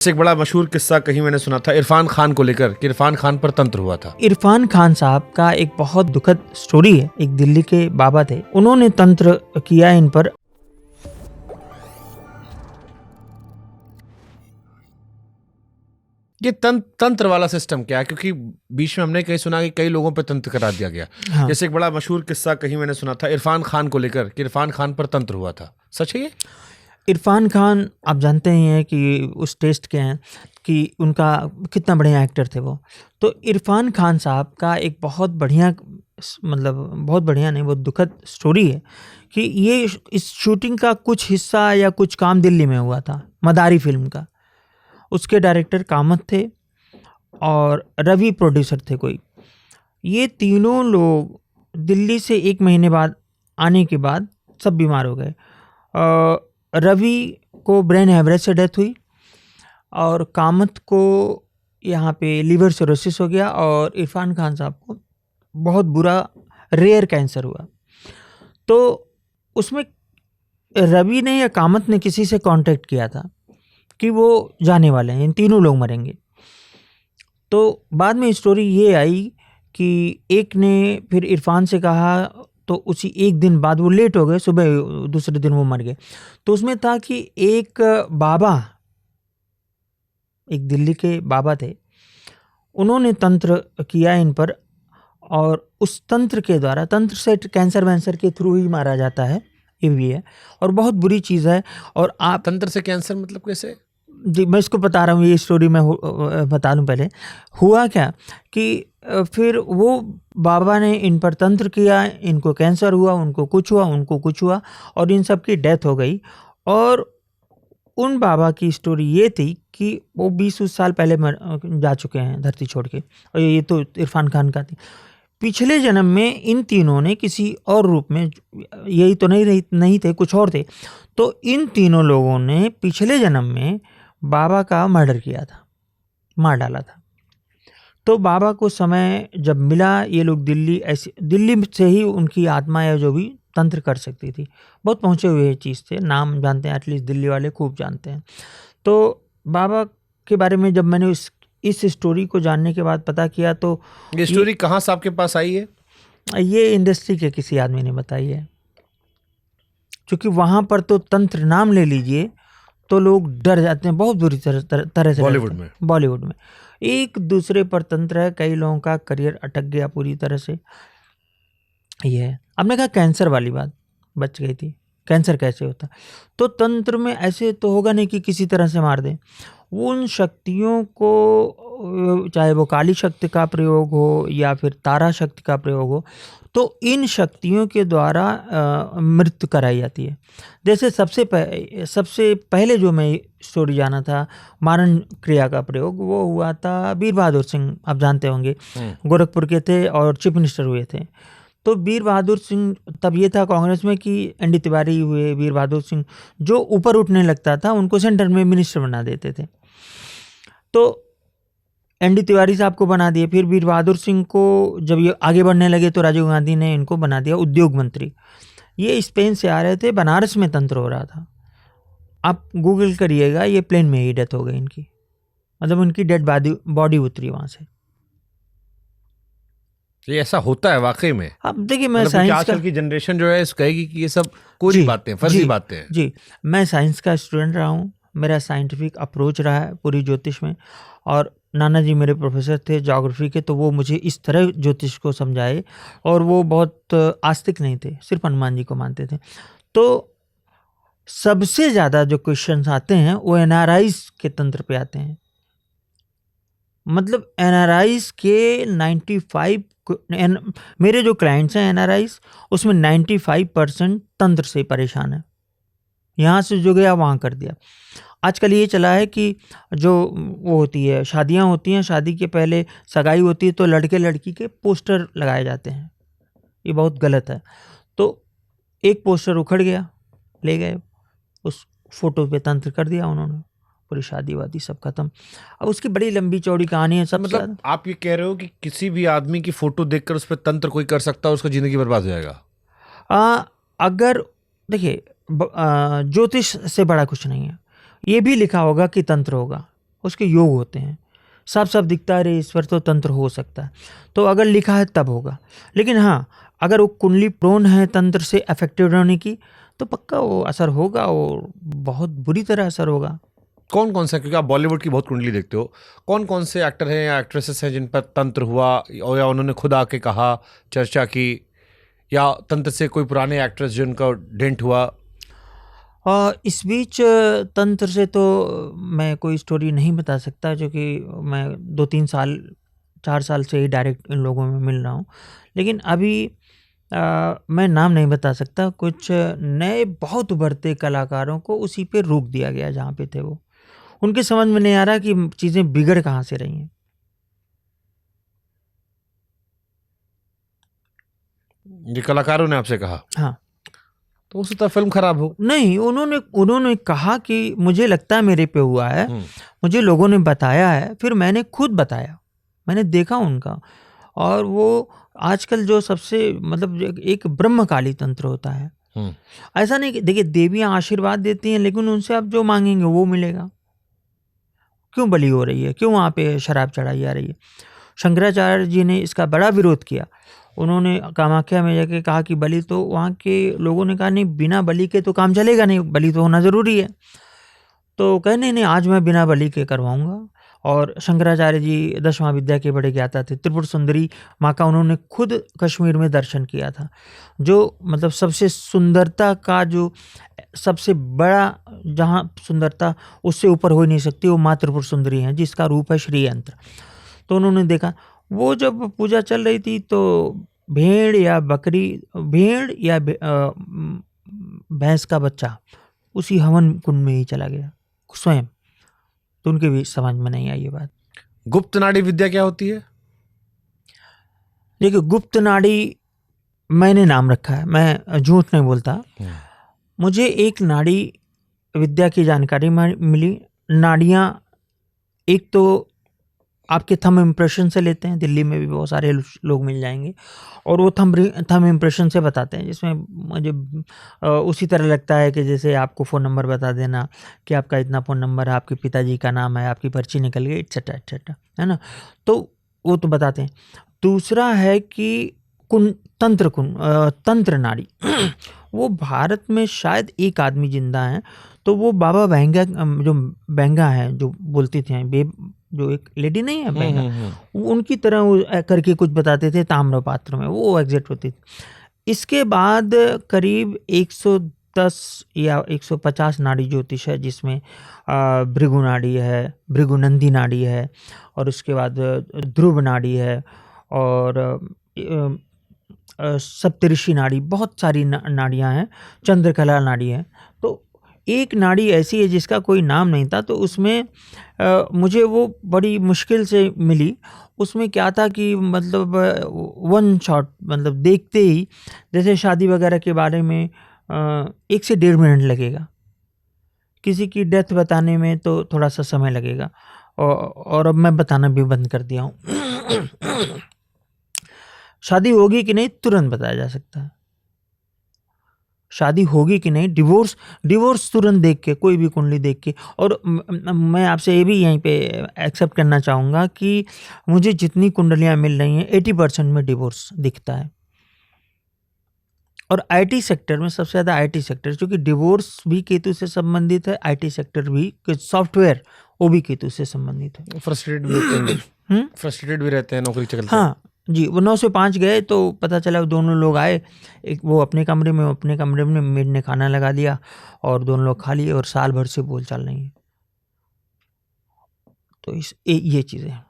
एक बड़ा मशहूर किस्सा कहीं मैंने सुना था इरफान खान को लेकर कि इरफान खान पर तंत्र हुआ था। इरफान खान साहब का एक बहुत दुखद स्टोरी है। एक दिल्ली के बाबा थे, उन्होंने तंत्र किया इन पर। ये तंत्र वाला सिस्टम क्या है? क्योंकि बीच में हमने कहीं सुना कि कई लोगों पे तंत्र करा दिया गया। हाँ। जैसे एक बड़ा मशहूर किस्सा कहीं मैंने सुना था इरफान खान को लेकर कि इरफान खान पर तंत्र हुआ था। सच है ये? इरफान खान आप जानते ही हैं कि उस टेस्ट के हैं कि उनका कितना बढ़िया एक्टर थे वो। तो इरफान खान साहब का एक बहुत बढ़िया बहुत बढ़िया नहीं, बहुत दुखद स्टोरी है कि ये इस शूटिंग का कुछ हिस्सा या कुछ काम दिल्ली में हुआ था, मदारी फिल्म का। उसके डायरेक्टर कामत थे और रवि प्रोड्यूसर थे कोई। ये तीनों लोग दिल्ली से 1 महीने बाद आने के बाद सब बीमार हो गए। रवि को ब्रेन हेमरेज से डेथ हुई और कामत को यहाँ पे लीवर सिरोसिस हो गया और इरफान खान साहब को बहुत बुरा रेयर कैंसर हुआ। तो उसमें रवि ने या कामत ने किसी से कांटेक्ट किया था कि वो जाने वाले हैं, इन तीनों लोग मरेंगे। तो बाद में स्टोरी ये आई कि एक ने फिर इरफान से कहा, तो उसी एक दिन बाद वो लेट हो गए, सुबह दूसरे दिन वो मर गए। तो उसमें था कि एक बाबा, एक दिल्ली के बाबा थे, उन्होंने तंत्र किया इन पर और उस तंत्र के द्वारा, तंत्र से कैंसर वैंसर के थ्रू ही मारा जाता है, ये भी है और बहुत बुरी चीज़ है। और आप तंत्र से कैंसर मतलब कैसे? जी मैं इसको बता रहा हूँ, ये स्टोरी मैं बता दूँ। पहले हुआ क्या कि फिर वो बाबा ने इन पर तंत्र किया, इनको कैंसर हुआ, उनको कुछ हुआ, उनको कुछ हुआ और इन सब की डेथ हो गई। और उन बाबा की स्टोरी ये थी कि वो 20 साल पहले जा चुके हैं धरती छोड़ के, और ये तो इरफान खान का थी। पिछले जन्म में इन तीनों ने किसी और रूप में, यही तो नहीं थे, कुछ और थे। तो इन तीनों लोगों ने पिछले जन्म में बाबा का मर्डर किया था, मार डाला था। तो बाबा को समय जब मिला, ये लोग दिल्ली से ही उनकी आत्मा या जो भी तंत्र कर सकती थी, बहुत पहुँचे हुए चीज़ थे, नाम जानते हैं, एटलीस्ट दिल्ली वाले खूब जानते हैं। तो बाबा के बारे में जब मैंने इस स्टोरी को जानने के बाद पता किया, तो ये स्टोरी कहाँ से आपके पास आई है? ये इंडस्ट्री के किसी आदमी ने बताई है। क्योंकि वहाँ पर तो तंत्र नाम ले लीजिए तो लोग डर जाते हैं बहुत बुरी तरह से। बॉलीवुड में एक दूसरे पर तंत्र है, कई लोगों का करियर अटक गया पूरी तरह से। ये है, आपने कहा कैंसर वाली बात बच गई थी, कैंसर कैसे होता? तो तंत्र में ऐसे तो होगा नहीं कि किसी तरह से मार दें। उन शक्तियों को, चाहे वो काली शक्ति का प्रयोग हो या फिर तारा शक्ति का प्रयोग हो, तो इन शक्तियों के द्वारा मृत्यु कराई जाती है। जैसे सबसे पहले जो मैं स्टोरी जाना था, मारण क्रिया का प्रयोग, वो हुआ था वीर बहादुर सिंह, आप जानते होंगे, गोरखपुर के थे और चीफ मिनिस्टर हुए थे। तो वीर बहादुर सिंह, तब ये था कांग्रेस में कि एन डी तिवारी हुए, वीर बहादुर सिंह जो ऊपर उठने लगता था उनको सेंटर में मिनिस्टर बना देते थे। तो एन डी तिवारी साहब को बना दिए। फिर वीर बहादुर सिंह को जब ये आगे बढ़ने लगे तो राजीव गांधी ने इनको बना दिया उद्योग मंत्री। ये स्पेन से आ रहे थे, बनारस में तंत्र हो रहा था। आप गूगल करिएगा, ये प्लेन में ही डेथ हो गई इनकी, मतलब उनकी डेड बॉडी उतरी वहाँ से। ये ऐसा होता है वाकई में? अब देखिए, मैं मतलब साइंस आजकल की जनरेशन जो है कहेगी कि ये सब कोरी बातें, फर्जी बातें हैं। जी, मैं साइंस का स्टूडेंट रहा हूँ, मेरा साइंटिफिक अप्रोच रहा है पूरी ज्योतिष में। और नाना जी मेरे प्रोफेसर थे ज्योग्राफी के, तो वो मुझे इस तरह ज्योतिष को समझाए, और वो बहुत आस्तिक नहीं थे, सिर्फ हनुमान जी को मानते थे। तो सबसे ज़्यादा जो क्वेश्चंस आते हैं वो एनआरआईज के तंत्र पे आते हैं। मतलब एनआरआईज के 95 मेरे जो क्लाइंट्स हैं एनआरआईज, उसमें 95% तंत्र से परेशान है। यहाँ से जो गया वहाँ कर दिया। आजकल ये चला है कि जो वो होती है, शादियाँ होती हैं, शादी के पहले सगाई होती है तो लड़के लड़की के पोस्टर लगाए जाते हैं। ये बहुत गलत है। तो एक पोस्टर उखड़ गया, ले गए, उस फोटो पे तंत्र कर दिया उन्होंने, पूरी शादी वादी सब खत्म। अब उसकी बड़ी लंबी चौड़ी कहानी है सब। मतलब आप ये कह रहे हो कि किसी भी आदमी की फोटो देखकर उस पर तंत्र कोई कर सकता है, उसका जिंदगी बर्बाद हो जाएगा? अगर देखिए, ज्योतिष से बड़ा कुछ नहीं है। ये भी लिखा होगा कि तंत्र होगा, उसके योग होते हैं, साफ साफ दिखता है रे ईश्वर तो तंत्र हो सकता है, तो अगर लिखा है तब होगा। लेकिन हाँ, अगर वो कुंडली प्रोन है तंत्र से अफेक्टेड होने की, तो पक्का वो असर होगा, वो बहुत बुरी तरह असर होगा। कौन कौन सा, क्योंकि आप बॉलीवुड की बहुत कुंडली देखते हो, कौन कौन से एक्टर हैं या एक्ट्रेसेस हैं जिन पर तंत्र हुआ, और या उन्होंने खुद आके कहा, चर्चा की, या तंत्र से कोई पुराने एक्ट्रेस जिनका डेंट हुआ? इस बीच तंत्र से तो मैं कोई स्टोरी नहीं बता सकता, क्योंकि मैं 2-3 साल 4 साल से ही डायरेक्ट इन लोगों में मिल रहा हूँ। लेकिन अभी मैं नाम नहीं बता सकता। कुछ नए बहुत उभरते कलाकारों को उसी पे रोक दिया गया जहाँ पे थे वो। उनके समझ में नहीं आ रहा कि चीज़ें बिगड़ कहाँ से रही हैं। ये कलाकारों ने आपसे कहा? हाँ। तो हो सकता है फिल्म खराब हो। नहीं, उन्होंने कहा कि मुझे लगता है मेरे पे हुआ है, मुझे लोगों ने बताया है, फिर मैंने खुद बताया, मैंने देखा उनका। और वो आजकल जो सबसे मतलब एक ब्रह्मकाली तंत्र होता है, ऐसा नहीं कि देखिए देवियां आशीर्वाद देती हैं, लेकिन उनसे आप जो मांगेंगे वो मिलेगा। क्यों बलि हो रही है, क्यों वहाँ पे शराब चढ़ाई जा रही है? शंकराचार्य जी ने इसका बड़ा विरोध किया। उन्होंने कामाख्या में जाके कहा कि बलि, तो वहाँ के लोगों ने कहा नहीं, बिना बलि के तो काम चलेगा नहीं, बलि तो होना ज़रूरी है। तो कहे नहीं, आज मैं बिना बलि के करवाऊंगा। और शंकराचार्य जी 10वां विद्या के बड़े ज्ञाता थे। त्रिपुर सुंदरी माँ का उन्होंने खुद कश्मीर में दर्शन किया था। जो मतलब सबसे सुंदरता का जो सबसे बड़ा, जहाँ सुंदरता उससे ऊपर हो ही नहीं सकती, वो माँ त्रिपुर सुंदरी हैं, जिसका रूप है श्री यंत्र। तो उन्होंने देखा, वो जब पूजा चल रही थी तो भेड़ या भैंस का बच्चा उसी हवन कुंड में ही चला गया स्वयं। तो उनके भी समझ में नहीं आई ये बात। गुप्त नाड़ी विद्या क्या होती है? देखिए, गुप्त नाड़ी मैंने नाम रखा है, मैं झूठ नहीं बोलता। मुझे एक नाड़ी विद्या की जानकारी मिली। नाड़ियाँ एक तो आपके थंब इम्प्रेशन से लेते हैं, दिल्ली में भी बहुत सारे लोग मिल जाएंगे, और वो थंब इम्प्रेशन से बताते हैं, जिसमें मुझे उसी तरह लगता है कि जैसे आपको फ़ोन नंबर बता देना कि आपका इतना फ़ोन नंबर है, आपके पिताजी का नाम है, आपकी पर्ची निकल गई, एटसेट्रा एटसेट्रा, है ना। तो वो तो बताते हैं। दूसरा है कि तंत्र नाड़ी वो भारत में शायद एक आदमी जिंदा है, तो वो बाबा बैंगा, जो बैंगा है, जो बोलती थी जो एक लेडी नहीं है बैंगा, उनकी तरह वो करके कुछ बताते थे ताम्र पात्र में, वो एग्जैक्ट होती थी। इसके बाद करीब 110 या 150 नाड़ी ज्योतिष है, जिसमें भृगु नाड़ी है, भृगुनंदी नाड़ी है, और उसके बाद ध्रुव नाड़ी है, और सप्तऋषि नाड़ी, बहुत सारी नाड़ियाँ हैं, चंद्रकला नाड़ी है। तो एक नाड़ी ऐसी है जिसका कोई नाम नहीं था, तो उसमें मुझे वो बड़ी मुश्किल से मिली। उसमें क्या था कि मतलब वन शॉट, मतलब देखते ही, जैसे शादी वगैरह के बारे में 1 से 1.5 मिनट लगेगा, किसी की डेथ बताने में तो थोड़ा सा समय लगेगा, और अब मैं बताना भी बंद कर दिया हूँ। शादी होगी कि नहीं तुरंत बताया जा सकता है, शादी होगी कि नहीं, डिवोर्स तुरंत देख के, कोई भी कुंडली देख के। और मैं आपसे ये भी यहीं पे एक्सेप्ट करना चाहूँगा कि मुझे जितनी कुंडलियाँ मिल रही हैं 80% में डिवोर्स दिखता है। और आईटी सेक्टर में सबसे ज़्यादा आईटी सेक्टर, क्योंकि डिवोर्स भी केतु से संबंधित है, आईटी सेक्टर भी, सॉफ्टवेयर वो भी केतु से संबंधित है। फ्रस्ट्रेटेड भी रहते हैं नौकरी चलते। हाँ जी, वो 9 से 5 गए तो पता चला दोनों लोग आए, एक वो अपने कमरे में मेड ने खाना लगा दिया, और दोनों लोग खा लिए, और साल भर से बोल चाल नहीं है। तो ये चीज़ें हैं।